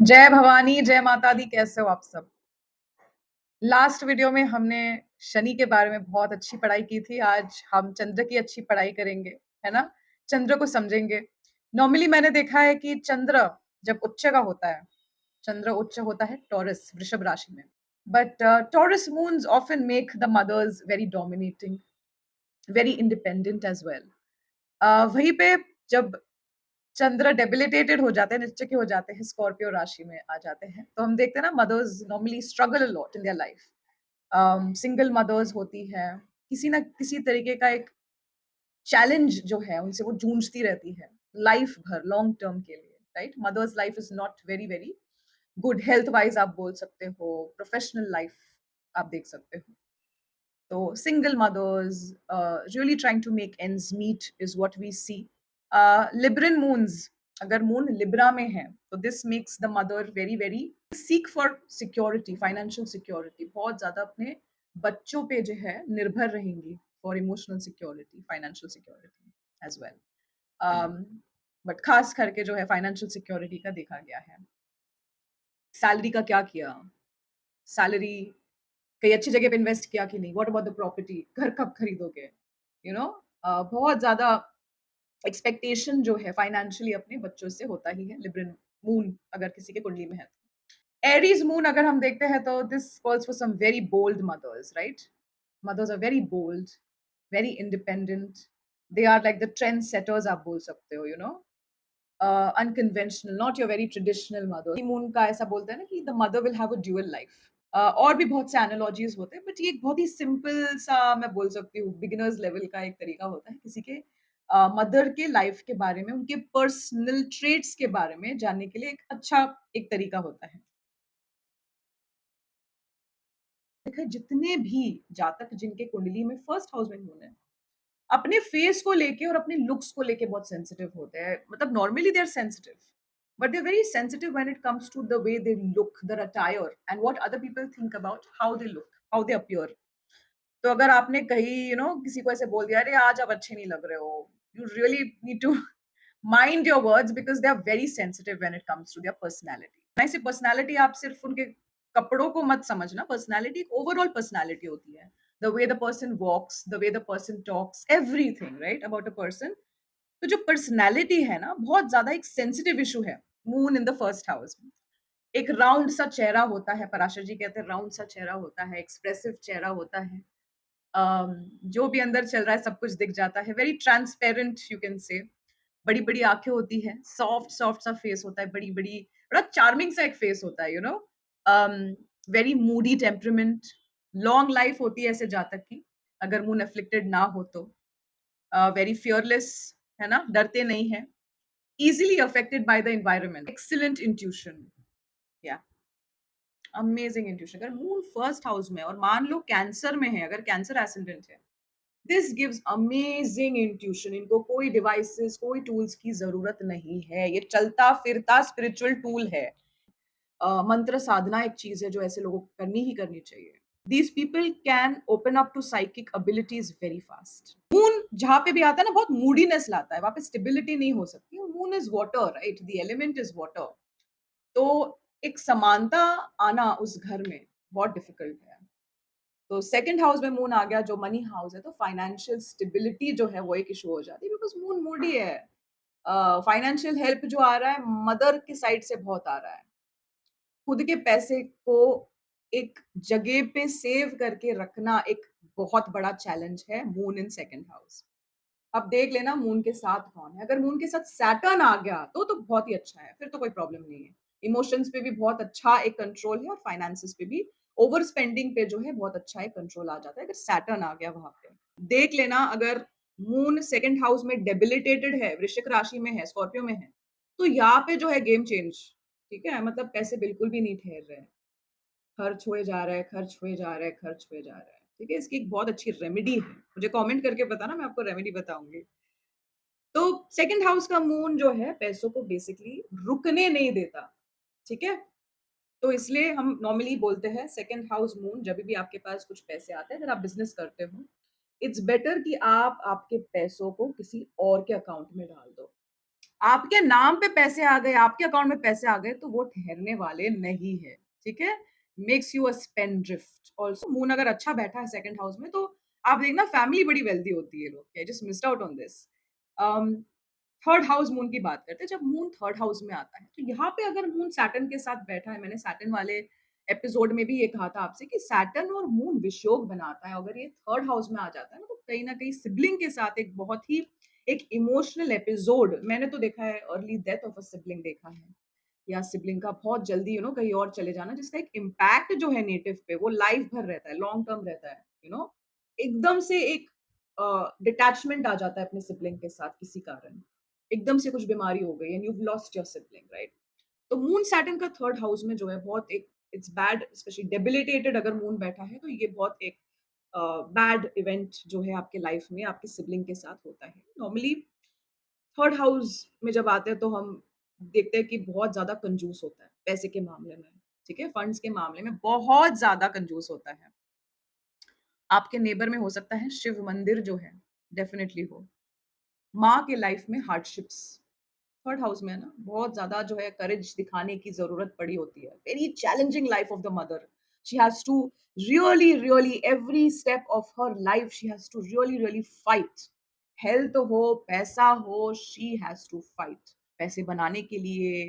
जय भवानी, जय माता दी। कैसे हो आप सब? लास्ट वीडियो में हमने शनि के बारे में बहुत अच्छी पढ़ाई की थी। आज हम चंद्र की अच्छी पढ़ाई करेंगे, है ना? चंद्र को समझेंगे। नॉर्मली मैंने देखा है कि चंद्र जब उच्च का होता है, चंद्र उच्च होता है टॉरस, वृषभ राशि में। But Taurus moons often make the mothers very dominating, very independent as well. वहीं पे जब चंद्र डेबिलिटेटेड हो जाते हैं, निश्चय के हो जाते हैं, स्कॉर्पियो राशि में आ जाते हैं, तो हम देखते हैं ना, mothers normally struggle a lot in their life. Single mothers होती है, किसी ना किसी तरीके का एक चैलेंज जो है उनसे वो जूझती रहती है लाइफ भर, लॉन्ग टर्म के लिए। Right, mothers life is not very very good. Health wise आप बोल सकते हो, प्रोफेशनल लाइफ आप देख सकते हो। तो single mothers really trying to make ends meet is what we see. Libran moons, अगर मून लिब्रा में है तो this makes the mother very very seek for security, financial security. बहुत ज्यादा अपने बच्चों पे जो है निर्भर रहेंगी for emotional security, financial security as well. But खास करके जो है फाइनेंशियल सिक्योरिटी का देखा गया है। सैलरी का क्या किया? सैलरी कहीं अच्छी जगह पे इन्वेस्ट किया कि नहीं? What about the property? घर कब खरीदोगे? यू नो, बहुत ज़्यादा एक्सपेक्टेशन जो है फाइनेंशियली अपने बच्चों से होता ही है। लिब्रन मून अगर किसी के कुंडली में है। एरीज मून अगर हम देखते हैं तो this calls for some very bold mothers, right? Mothers are very bold, very independent. They are like the trend setters आप बोल सकते हो, unconventional, not your very traditional mother. Moon का ऐसा बोलते हैं ना कि the mother will have a dual life. और भी बहुत से एनालॉजीज होते हैं, बट ये एक बहुत ही सिंपल सा मैं बोल सकती हूँ बिगिनर्स लेवल का एक तरीका होता है किसी के मदर के लाइफ के बारे में, उनके पर्सनल ट्रेट्स के बारे में जानने के लिए एक अच्छा एक तरीका होता है। देखिए, जितने भी जातक जिनके कुंडली में फर्स्ट हाउस में मून है, अपने फेस को लेके और अपने लुक्स को लेके बहुत सेंसिटिव होते हैं। मतलब normally they are sensitive, but they are very sensitive when it comes to the way they look, their attire and what other people think about how they look, how they appear. तो अगर आपने कहीं किसी को ऐसे बोल दिया, अरे आज आप अच्छे नहीं लग रहे हो, you really need to mind your words because they are very sensitive when it comes to their personality. नहीं, सिर्फ पर्सनैलिटी आप सिर्फ उनके कपड़ों को मत समझना। पर्सनैलिटी एक ओवरऑल पर्सनैलिटी होती है। The way the person walks, the way the person talks, everything right about a person. तो जो पर्सनैलिटी है ना, बहुत ज्यादा एक सेंसिटिव इशू है moon in the first house में। एक राउंड सा चेहरा होता है, पराशर जी कहते हैं राउंड सा चेहरा होता है, एक्सप्रेसिव चेहरा होता है। जो भी अंदर चल रहा है सब कुछ दिख जाता है। Very transparent you can say. बड़ी बड़ी आंखें होती है, सॉफ्ट सॉफ्ट सा फेस होता है, बड़ी बड़ी, बड़ा चार्मिंग सा एक फेस होता है, very Moody temperament. Long life होती है ऐसे जातक की, अगर मून अफ्लिक्टेड ना हो तो। वेरी फियरलेस, है ना, डरते नहीं है। Easily affected by the environment, excellent intuition, या अमेजिंग इंट्यूशन। अगर मून फर्स्ट हाउस में और मान लो कैंसर में है, अगर कैंसर एसेंडेंट है, दिस गिव्स अमेजिंग इंट्यूशन। इनको कोई डिवाइसेस, कोई टूल्स की जरूरत नहीं है, ये चलता फिरता स्पिरिचुअल टूल है। मंत्र साधना एक चीज है जो ऐसे लोगों को करनी ही करनी चाहिए। These people can open up to psychic abilities very fast. Moon जहां पे भी आता है ना, बहुत मूडीनेस लाता है, वहां पे स्टेबिलिटी नहीं हो सकती। Moon is water, right? The element is water. तो एक समानता आना उस घर में बहुत डिफिकल्ट है। तो सेकंड हाउस में मून आ गया जो मनी हाउस है, तो फाइनेंशियल स्टेबिलिटी जो है वो एक इशू हो जाती है, बिकॉज मून मूडी है। फाइनेंशियल हेल्प जो आ रहा है मदर की साइड से बहुत आ रहा है। खुद के पैसे को एक जगह पे सेव करके रखना एक बहुत बड़ा चैलेंज है मून इन सेकंड हाउस। अब देख लेना मून के साथ कौन है। अगर मून के साथ सैटर्न आ गया तो बहुत ही अच्छा है, फिर तो कोई प्रॉब्लम नहीं है। इमोशंस पे भी बहुत अच्छा एक कंट्रोल है, और फाइनेंसेस पे भी, ओवर स्पेंडिंग पे जो है बहुत अच्छा एक कंट्रोल आ जाता है अगर सैटर्न आ गया वहां पे। देख लेना, अगर मून सेकंड हाउस में डेबिलिटेटेड है, वृश्चिक राशि में है, स्कॉर्पियो में है, तो यहाँ पे जो है गेम चेंज। ठीक है, मतलब पैसे बिल्कुल भी नहीं ठहर रहे हैं, खर्च हुए जा रहा है, खर्च हुए जा रहा है, खर्च हुए जा रहा है। ठीक है, इसकी एक बहुत अच्छी रेमेडी है, मुझे कमेंट करके बताना, मैं आपको रेमेडी बताऊंगी। तो सेकंड हाउस का मून जो है पैसों को बेसिकली रुकने नहीं देता। ठीक है, तो इसलिए हम नॉर्मली बोलते हैं सेकंड हाउस मून जब भी आपके पास कुछ पैसे आते हैं, अगर आप बिजनेस करते हो, इट्स बेटर कि आप आपके पैसों को किसी और के अकाउंट में डाल दो। आपके नाम पे पैसे आ गए, आपके अकाउंट में पैसे आ गए, तो वो ठहरने वाले नहीं है, ठीक है? Makes you a spendthrift also. Moon अगर अच्छा बैठा है सेकंड हाउस में, तो आप देखना फैमिली बड़ी वेल्दी होती है लोग, I just missed out on this. Um, third house moon की बात करते हैं, जब मून थर्ड हाउस में आता है, तो यहाँ पे अगर मून सैटर्न के साथ बैठा है, मैंने सैटर्न वाले एपिसोड में भी ये कहा था आपसे कि सैटर्न और मून विषयोग बनाता है। अगर ये थर्ड हाउस में आ जाता है ना, तो कहीं न कहीं सिबलिंग के साथ एक बहुत ही एक इमोशनल एपिसोड, मैंने तो देखा है early death of a sibling देखा है, या सिबलिंग का बहुत जल्दी कहीं और चले जाना, जिसका एक इम्पैक्ट जो है नेटिव पे वो लाइफ भर रहता है, लॉन्ग टर्म रहता है, एकदम से एक डिटैचमेंट आ जाता है अपने सिबलिंग के साथ किसी कारण। एकदम से कुछ बीमारी हो गई and you lost your sibling, right? तो मून सैटर्न का थर्ड हाउस में जो है बहुत एक इट्स बैड, स्पेशली डेबिलिटेटेड अगर मून बैठा है, तो ये बहुत एक बैड इवेंट जो है आपके लाइफ में आपके सिबलिंग के साथ होता है। नॉर्मली थर्ड हाउस में जब आते हैं तो हम देखते हैं कि बहुत ज़्यादा कंजूस होता है पैसे के मामले में, ठीक है? फंड्स के मामले में बहुत ज़्यादा कंजूस होता है। आपके नेबर में हो सकता है शिव मंदिर जो है, डेफ़िनिटली हो। माँ के लाइफ में हार्डशिप्स, थर्ड हाउस में है ना, बहुत ज़्यादा जो है करेज दिखाने की ज़रूरत पड़ी होती है। Very challenging life of the mother. She has to really, really every step of her life she has to really, really fight. Health हो, पैसा हो, शी हैज़ टू फाइट। पैसे बनाने के लिए,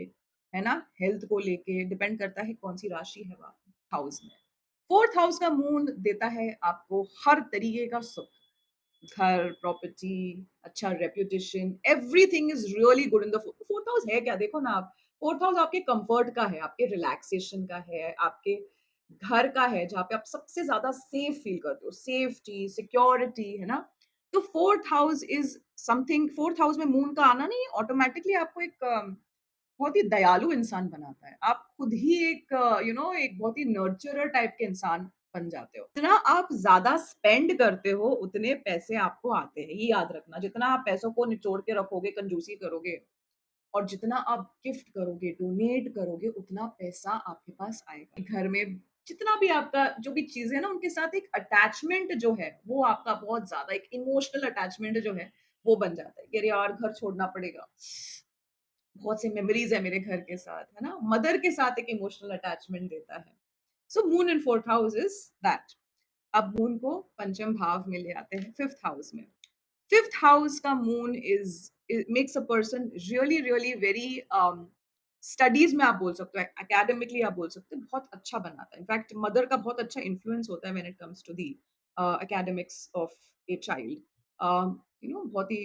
है ना? हेल्थ को लेके डिपेंड करता है कौन-सी राशि है वहाँ हाउस में। फोर्थ हाउस का मून देता है आपको हर तरीके का सुख। घर, प्रॉपर्टी, अच्छा reputation, everything is really good in the fourth house है क्या? देखो ना आप, फोर्थ हाउस आपके कम्फर्ट का है, आपके रिलैक्सेशन का है, आपके घर का है, जहाँ पे आप सबसे ज़्यादा सेफ फील करते हो, सेफ्टी, सिक्योरिटी, है ना? तो fourth house is something, fourth house में मून का आना नहीं ऑटोमैटिकली आपको एक बहुत ही दयालु इंसान बनाता है। आप खुद ही एक एक बहुत ही नर्चरर टाइप के इंसान बन जाते हो। जितना आप ज़्यादा स्पेंड करते हो, उतने पैसे आपको आते हैं, ये याद रखना। जितना आप पैसों को निचोड़ के रखोगे, कंजूसी करोगे और जितना आप गिफ्ट करोगे, डोनेट करोगे, उतना पैसा आपके पास आएगा। घर में जितना भी आपका जो भी चीज़ें हैं ना, उनके साथ एक अटैचमेंट जो है, वो आपका बहुत ज़्यादा एक इमोशनल अटैचमेंट जो है, वो बन जाता है कि अरे यार! घर छोड़ना पड़ेगा। बहुत सी मेमोरीज़ है मेरे घर के साथ, है ना? मदर के साथ एक इमोशनल अटैचमेंट देता है। So moon in 4th house is that. अब मून को पंचम भाव में ले आते हैं 5th हाउस में। 5th हाउस का moon is it makes a person really, really very studies में आप बोल सकते हो, एकेडमिकली आप बोल सकते हो, बहुत अच्छा बनाता है। इनफैक्ट मदर का बहुत अच्छा इन्फ्लुएंस होता है when it comes to the academics of a child. Uh, बहुत ही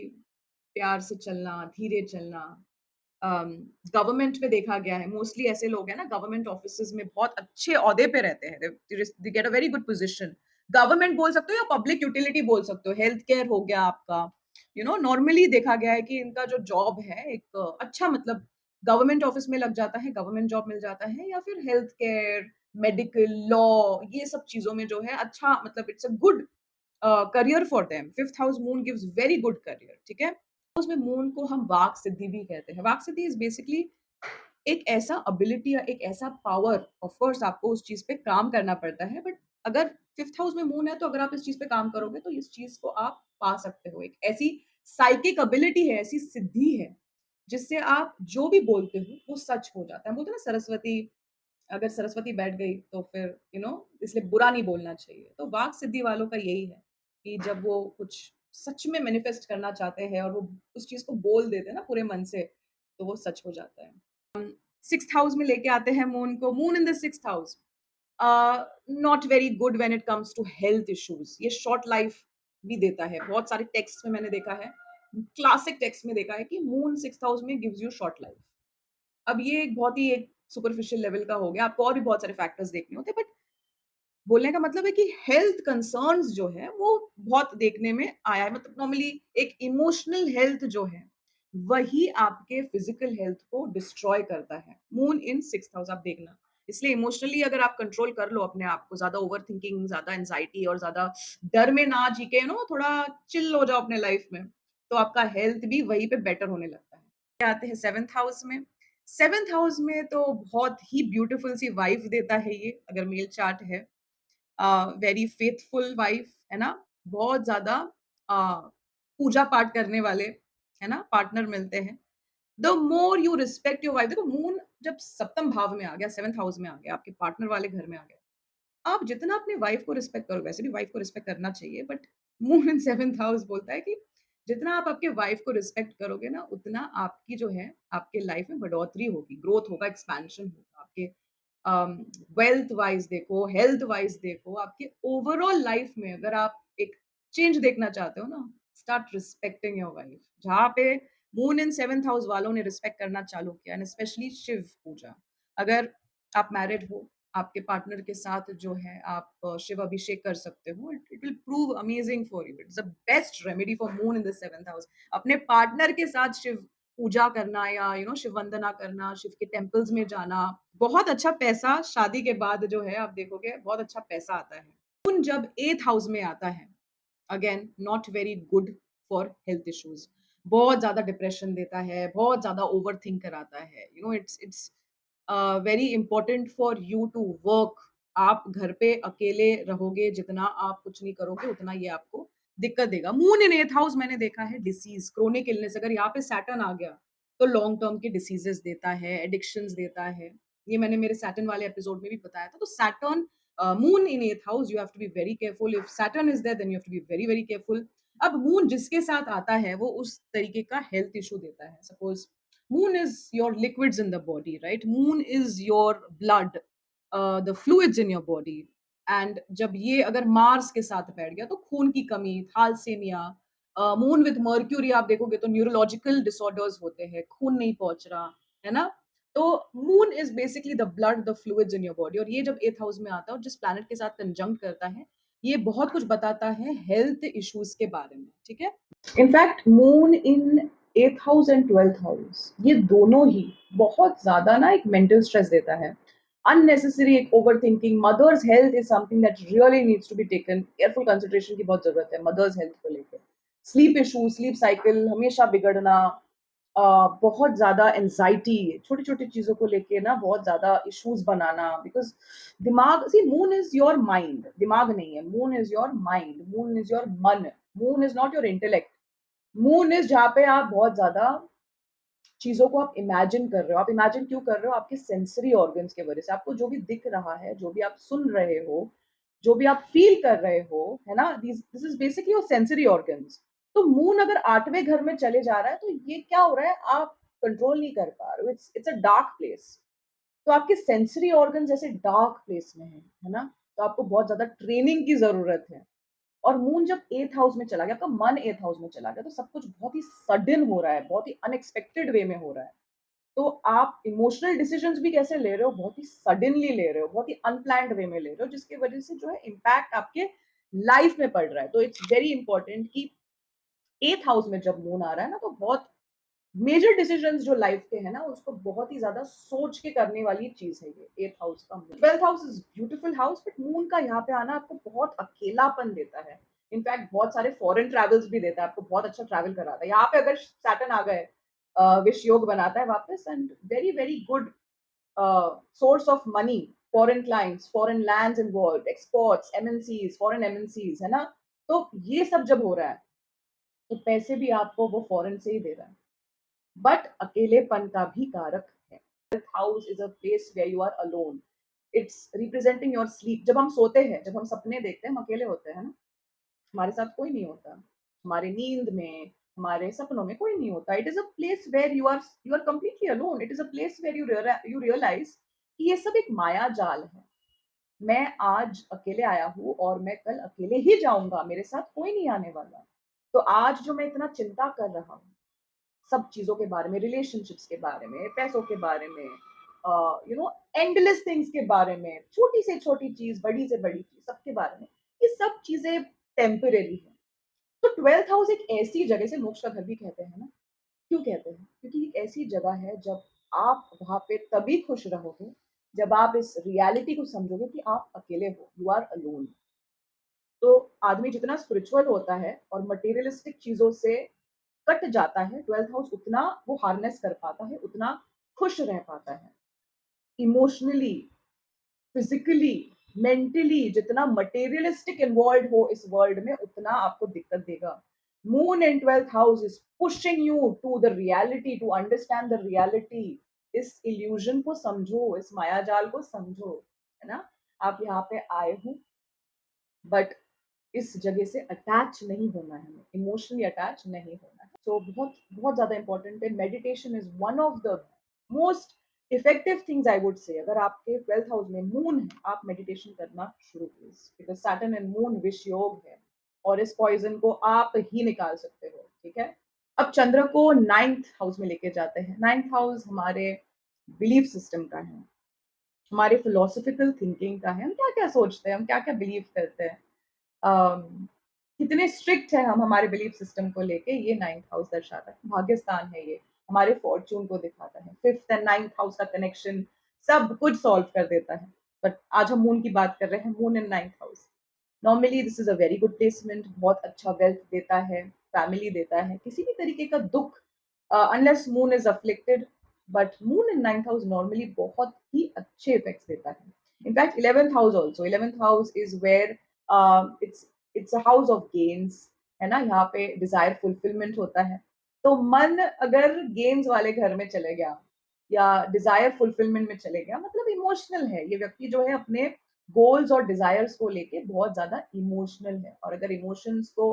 प्यार से चलना, धीरे चलना, गवर्नमेंट में देखा गया है, मोस्टली ऐसे लोग हैं ना गवर्नमेंट ऑफिसेज में बहुत अच्छे ओहदे पे रहते हैं, they get a very good position. Government बोल सकते हो या पब्लिक यूटिलिटी बोल सकते हो, हेल्थ केयर हो गया आपका। नॉर्मली देखा गया है कि इनका जो जॉब है एक अच्छा, मतलब गवर्नमेंट ऑफिस में लग जाता है, गवर्नमेंट जॉब मिल जाता है, या फिर हेल्थ केयर, मेडिकल, लॉ, ये सब चीजों में जो है अच्छा, मतलब it's a good career for them. Fifth house moon gives very good career, ठीक है? उसमें मून को हम वाक सिद्धि भी कहते हैं। वाक सिद्धि इज़ बेसिकली एक ऐसा एबिलिटी या एक ऐसा पावर, ऑफ कोर्स आपको उस चीज़ पे काम करना पड़ता है, बट अगर 5th हाउस में मून है, तो अगर आप इस चीज़ पे काम करोगे, तो इस चीज़ को आप पा सकते हो। एक ऐसी साइकिक एबिलिटी है, ऐसी सिद्धि है, जिससे आप जो भी बोलते हो, वो सच हो जाता है। बोलते हैं ना सरस्वती, अगर सरस्वती बैठ गई तो फिर इसलिए बुरा नहीं बोलना चाहिए। तो वाक सिद्धि वालों का यही है कि जब वो कुछ सच में मैनिफेस्ट करना चाहते हैं और वो उस चीज़ को बोल देते हैं ना पूरे मन से, तो वो सच हो जाता है। 6th हाउस में लेके आते हैं मून को, moon in the 6th house not very good when it comes to health issues. ये शॉर्ट लाइफ भी देता है। बहुत सारे टेक्स्ट में मैंने देखा है, क्लासिक टेक्स्ट में देखा है कि मून 6th हाउस में गिव्स यू शॉर्ट लाइफ। अब ये एक बहुत ही एक सुपरफिशियल लेवल का हो गया, आपको और भी बहुत सारे फैक्टर्स देखने होते हैं, बट बोलने का मतलब है कि हेल्थ कंसर्न्स जो है वो बहुत देखने में आया है। मतलब नॉर्मली एक इमोशनल हेल्थ जो है, वही आपके फिजिकल हेल्थ को डिस्ट्रॉय करता है। मून इन 6th हाउस आप देखना। इसलिए इमोशनली अगर आप कंट्रोल कर लो अपने आप को, ज़्यादा ओवरथिंकिंग, ज़्यादा एंग्जायटी और ज़्यादा डर में ना जी के थोड़ा चिल हो जाओ अपने लाइफ में, तो आपका हेल्थ भी वहीं पे बेटर होने लगता है। आते हैं 7th हाउस में। 7th हाउस में तो बहुत ही ब्यूटीफुल सी वाइफ देता है ये, अगर मेल चार्ट है। वेरी फेथफुल वाइफ, है ना? बहुत ज़्यादा अ, पूजा-पाठ करने वाले, है ना? पार्टनर मिलते हैं। The more you respect your wife, देखो मून जब सप्तम भाव में आ गया, 7th हाउस में आ गया, आपके पार्टनर वाले घर में आ गया, आप जितना अपने वाइफ को रिस्पेक्ट करोगे, वैसे भी वाइफ को रिस्पेक्ट करना चाहिए, but moon in 7th house बोलता है कि जितना आप आपके वाइफ को रिस्पेक्ट करोगे ना, उतना आपकी जो है, आपके लाइफ में बढ़ोतरी होगी, ग्रोथ होगा, एक्सपेंशन होगा। आपके वेल्थ वाइज़ देखो, हेल्थ वाइज़ देखो, आपके ओवरऑल लाइफ में अगर आप एक चेंज देखना चाहते हो ना, स्टार्ट रिस्पेक्टिंग योर वाइफ। जहाँ पे मून इन 7th हाउस वालों ने रिस्पेक्ट करना चालू किया एंड स्पेशली शिव पूजा। अगर आप मैरिड हो, आपके पार्टनर के साथ जो है आप शिव अभिषेक कर सकते हो। It it will prove amazing for you. It's the best remedy for moon in the 7th house. अपने पार्टनर के साथ शिव पूजा करना या शिव वंदना करना, शिव के टेम्पल्स में जाना, बहुत अच्छा पैसा शादी के बाद जो है आप देखोगे बहुत अच्छा पैसा आता है। मून जब 8th हाउस में आता है, again not very good for health issues. बहुत ज्यादा डिप्रेशन देता है, बहुत ज्यादा ओवर थिंक कराता है। It's very important for you to work. आप घर पे अकेले रहोगे, जितना आप कुछ नहीं करोगे उतना ये आपको दिक्कत देगा। मून इन 8th हाउस मैंने देखा है डिसीज, क्रोनिक इलनेस, अगर यहाँ पे सैटर्न आ गया तो लॉन्ग टर्म के डिसीजेस देता है, एडिक्शंस देता है। ये मैंने मेरे सैटर्न वाले एपिसोड में भी बताया था। तो Saturn, moon in 8th house, you have to be very careful. If Saturn is there then you have to be very very careful. अब मून जिसके साथ आता है वो उस तरीके का हेल्थ इशू देता है। Suppose moon is your liquids in the body, right? Moon is your blood, the fluids in your body. And जब ये अगर मार्स के साथ बैठ गया तो खून की कमी, थैलेसीमिया, मून विद मर्क्यूरी आप देखोगे तो न्यूरोलॉजिकल डिसऑर्डर्स होते हैं, खून नहीं पहुंच रहा है ना। तो moon is basically the blood, the fluids in your body. और ये जब 8th हाउस में आता है और जिस प्लैनेट के साथ कंजंक्ट करता है, ये बहुत कुछ बताता है हेल्थ इश्यूज के बारे में, ठीक है। In fact moon in 8th house and 12th house, ये दोनों ही बहुत ज्यादा ना एक मेंटल स्ट्रेस देता है। अननेसेसरी एक overthinking, mothers health is something that really needs to be taken careful consideration की बहुत जरूरत है मदर्स हेल्थ को लेकर। स्लीप इशू, स्लीप साइकिल हमेशा बिगड़ना, बहुत ज़्यादा एंग्जायटी, छोटी-छोटी चीज़ों को लेके ना बहुत ज़्यादा इश्यूज़ बनाना, बिकॉज़ दिमाग, see moon is your mind, दिमाग नहीं है, moon is your mind, moon is your मन, moon is not your intellect. Moon is जहाँ पे आप बहुत ज़्यादा चीज़ों को आप इमेजिन कर रहे हो। आप इमेजिन क्यों कर रहे हो? आपके सेंसरी ऑर्गन्स की वजह से। आपको जो भी दिख रहा है, जो भी आप सुन रहे हो, जो भी आप फ़ील कर रहे हो, है ना? This is basically your sensory organs. तो मून अगर 8वें घर में चले जा रहा है, तो ये क्या हो रहा है? आप कंट्रोल नहीं कर पा रहे हो। It's it's a dark place. तो आपके सेंसरी ऑर्गन जैसे डार्क प्लेस में है ना? तो आपको बहुत ज़्यादा ट्रेनिंग की ज़रूरत है। और मून जब 8th हाउस में चला गया, आपका मन 8th हाउस में चला गया, तो सब कुछ बहुत ही सडन हो रहा है, बहुत ही अनएक्सपेक्टेड वे में हो रहा है। तो आप इमोशनल डिसीजंस भी कैसे ले रहे हो? बहुत ही सडनली ले रहे हो, बहुत ही अनप्लान्ड वे में ले रहे हो, जिसकी वजह से जो है इम्पैक्ट आपके लाइफ में पड़ रहा है। तो इट्स वेरी इंपॉर्टेंट कि 8th हाउस में जब मून आ रहा है ना, तो बहुत मेजर डिसीजंस जो लाइफ के हैं ना, उसको बहुत ही ज़्यादा सोच के करने वाली चीज़ है ये 8th हाउस का moon. 12th house is beautiful house, but moon का यहाँ पे आना आपको बहुत अकेलापन देता है। इनफैक्ट बहुत सारे फॉरेन ट्रैवल्स भी देता है, आपको बहुत अच्छा ट्रैवल कराता है। यहाँ पे अगर सैटर्न आ गए, विष योग बनाता है वापस, and very very good source of money, foreign clients, foreign lands involved, exports, MNCs, foreign MNCs, है ना? तो ये सब जब हो रहा है, तो पैसे भी आपको वो फॉरेन से ही दे रहा है। बट अकेलेपन का भी कारक है। House is a place where you are alone. It's representing your sleep. जब हम सोते हैं, जब हम सपने देखते हैं, हम अकेले होते हैं ना, हमारे साथ कोई नहीं होता। हमारे नींद में, हमारे सपनों में कोई नहीं होता। It is a place where you are completely alone. It is a place where you realize कि ये सब एक माया जाल है। मैं आज अकेले आया हूँ और मैं कल अकेले ही जाऊंगा, मेरे साथ कोई नहीं आने वाला। तो आज जो मैं इतना चिंता कर रहा हूँ सब चीज़ों के बारे में, रिलेशनशिप्स के बारे में, पैसों के बारे में, एंडलेस थिंग्स के बारे में, छोटी से छोटी चीज़, बड़ी से बड़ी चीज़, सबके बारे में, ये सब चीज़ें टेम्परेरी हैं। तो 12th हाउस एक ऐसी जगह, से मोक्ष का घर भी कहते हैं ना, क्यों कहते हैं? क्योंकि एक ऐसी जगह है जब आप वहाँ पे तभी खुश रहोगे, जब आप इस रियलिटी को समझोगे कि आप अकेले हो, यू आर अलोन। तो आदमी जितना स्पिरिचुअल होता है और मटेरियलिस्टिक चीज़ों से कट जाता है, 12th हाउस उतना वो हार्नेस कर पाता है, उतना खुश रह पाता है। इमोशनली, फिज़िकली, मेंटली जितना मटेरियलिस्टिक इन्वॉल्व्ड हो इस वर्ल्ड में, उतना आपको दिक्कत देगा। Moon in 12th house is pushing you to the reality, to understand the reality. इस illusion को समझो, इस मायाजाल को समझो, है ना? आप यहाँ पे आए हो, बट इस जगह से अटैच नहीं होना है, इमोशनली अटैच नहीं होना है। सो बहुत बहुत ज़्यादा इम्पोर्टेंट है। Meditation is one of the most effective things I would say. अगर आपके 12th हाउस में मून है, आप मेडिटेशन करना शुरू कीजिए, बिकॉज़ सैटर्न एंड मून विष योग है और इस पॉइज़न को आप ही निकाल सकते हो, ठीक है? अब चंद्र को 9th हाउस में लेके जाते हैं। 9th हाउस हमारे बिलीफ सिस्टम का है, हमारे फिलॉसफिकल थिंकिंग का है। हम क्या-क्या सोचते हैं, हम क्या-क्या बिलीव करते हैं। अम, कितने स्ट्रिक्ट है हम हमारे बिलीफ सिस्टम को लेके, ये 9th हाउस दर्शाता है। भाग्यस्थान है ये, हमारे फॉर्च्यून को दिखाता है। 5th एंड 9th हाउस का कनेक्शन सब कुछ सॉल्व कर देता है। बट आज हम मून की बात कर रहे हैं, moon in 9th house. Normally this is a very good placement, बहुत अच्छा वेल्थ देता है, फैमिली देता है, किसी भी तरीके का दुःख unless moon is afflicted, but moon in 9th house normally बहुत ही अच्छे इफेक्ट्स देता है। In fact, 11th house also. 11th house is where it's a house of gains, है ना? यहाँ पे डिजायर फुलफिलमेंट होता है। तो मन अगर गेम्स वाले घर में चले गया या डिजायर फुलफिलमेंट में चले गया, मतलब इमोशनल है ये व्यक्ति जो है, अपने गोल्स और डिजायर्स को लेके बहुत ज्यादा इमोशनल है। और अगर इमोशंस को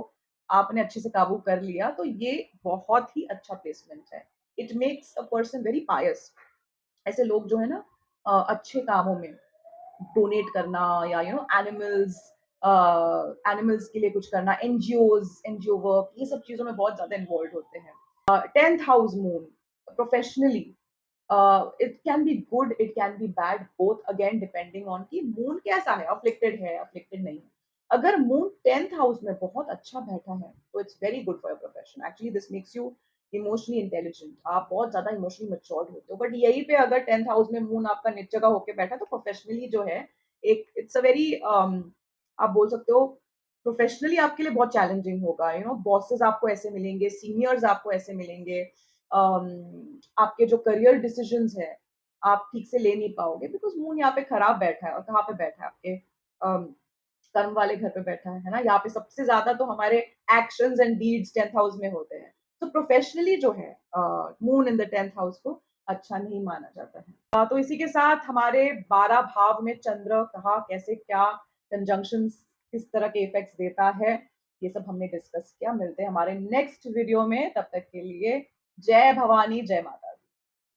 आपने अच्छे से काबू कर लिया तो ये बहुत ही अच्छा प्लेसमेंट है। It makes a person very पायस। ऐसे लोग जो है ना, अच्छे कामों में डोनेट करना या एनिमल्स, एनिमल्स के लिए कुछ करना, एनजीओ वर्क, ये सब चीजों में बहुत ज्यादा इन्वॉल्व होते हैं। 10th house moon professionally, it can be good, it can be bad, both again depending on कि मून कैसा है, अफ्लिक्टेड नहीं है। अगर मून 10th हाउस में बहुत अच्छा बैठा है तो it's very good for your profession. Actually this makes you emotionally intelligent, आप बहुत ज्यादा इमोशनली मैच्योर्ड होते हो। बट यहीं पे अगर 10th हाउस में मून आपका निच जगह होके बैठा तो प्रोफेशनली जो है, एक इट्स अ वेरी आप बोल सकते हो प्रोफेशनली आपके लिए बहुत चैलेंजिंग होगा। बॉसेस आपको ऐसे मिलेंगे, सीनियर्स आपको ऐसे मिलेंगे, आपके जो करियर डिसीजंस है आप ठीक से ले नहीं पाओगे, बिकॉज मून यहाँ पे खराब बैठा है। और कहाँ पे बैठा है? आपके कर्म वाले घर पे बैठा है ना? यहाँ पे सबसे ज्यादा तो हमारे actions and deeds 10th house में होते हैं। तो प्रोफेशनली जो है, moon in the 10th house को अच्छा नहीं माना जाता है। तो इसी के साथ हमारे 12 भाव में चंद्र कहाँ, कैसे, क्या कंजंक्शन, किस तरह के इफेक्ट्स देता है, ये सब हमने डिस्कस किया। मिलते हैं हमारे नेक्स्ट वीडियो में, तब तक के लिए जय भवानी, जय माता।